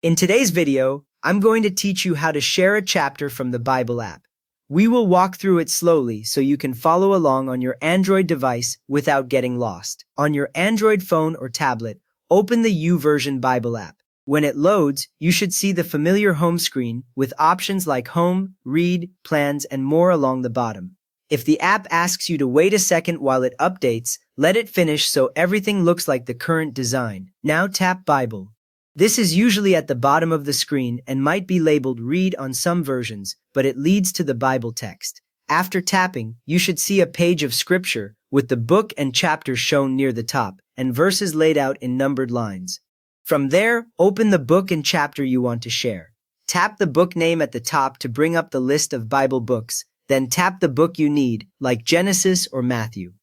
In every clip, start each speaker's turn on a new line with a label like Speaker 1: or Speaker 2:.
Speaker 1: In today's video, I'm going to teach you how to share a chapter from the Bible app. We will walk through it slowly so you can follow along on your Android device without getting lost. On your Android phone or tablet, open the YouVersion Bible app. When it loads, you should see the familiar home screen with options like Home, Read, Plans, and more along the bottom. If the app asks you to wait a second while it updates, let it finish so everything looks like the current design. Now tap Bible. This is usually at the bottom of the screen and might be labeled Read on some versions, but it leads to the Bible text. After tapping, you should see a page of scripture with the book and chapter shown near the top and verses laid out in numbered lines. From there, open the book and chapter you want to share. Tap the book name at the top to bring up the list of Bible books, then tap the book you need, like Genesis or Matthew.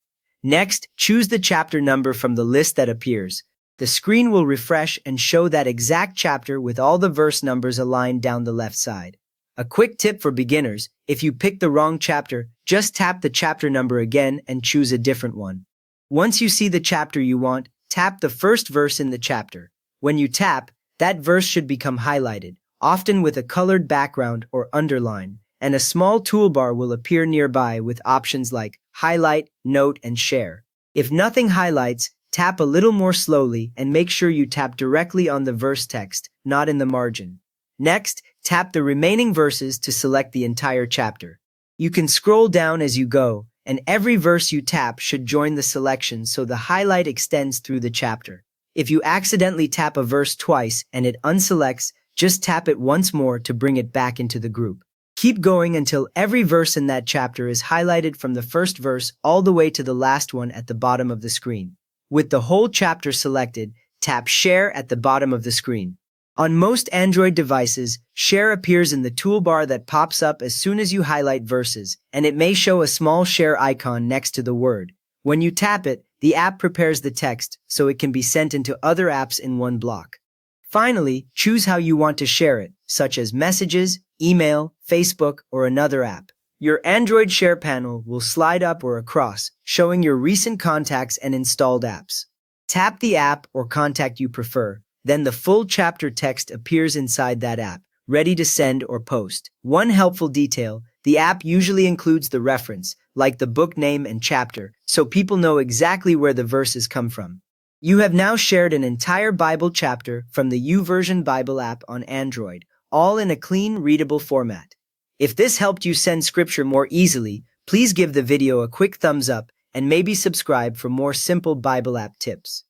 Speaker 1: Next, choose the chapter number from the list that appears. The screen will refresh and show that exact chapter with all the verse numbers aligned down the left side. A quick tip for beginners: if you pick the wrong chapter, just tap the chapter number again and choose a different one. Once you see the chapter you want, tap the first verse in the chapter. When you tap, that verse should become highlighted, often with a colored background or underline, and a small toolbar will appear nearby with options like Highlight, Note, and Share. If nothing highlights, tap a little more slowly and make sure you tap directly on the verse text, not in the margin. Next, tap the remaining verses to select the entire chapter. You can scroll down as you go, and every verse you tap should join the selection so the highlight extends through the chapter. If you accidentally tap a verse twice and it unselects, just tap it once more to bring it back into the group. Keep going until every verse in that chapter is highlighted from the first verse all the way to the last one at the bottom of the screen. With the whole chapter selected, tap Share at the bottom of the screen. On most Android devices, Share appears in the toolbar that pops up as soon as you highlight verses, and it may show a small share icon next to the word. When you tap it, the app prepares the text so it can be sent into other apps in one block. Finally, choose how you want to share it, such as messages, email, Facebook, or another app. Your Android share panel will slide up or across, showing your recent contacts and installed apps. Tap the app or contact you prefer, then the full chapter text appears inside that app, ready to send or post. One helpful detail: the app usually includes the reference, like the book name and chapter, so people know exactly where the verses come from. You have now shared an entire Bible chapter from the YouVersion Bible app on Android, all in a clean, readable format. If this helped you send scripture more easily, please give the video a quick thumbs up and maybe subscribe for more simple Bible app tips.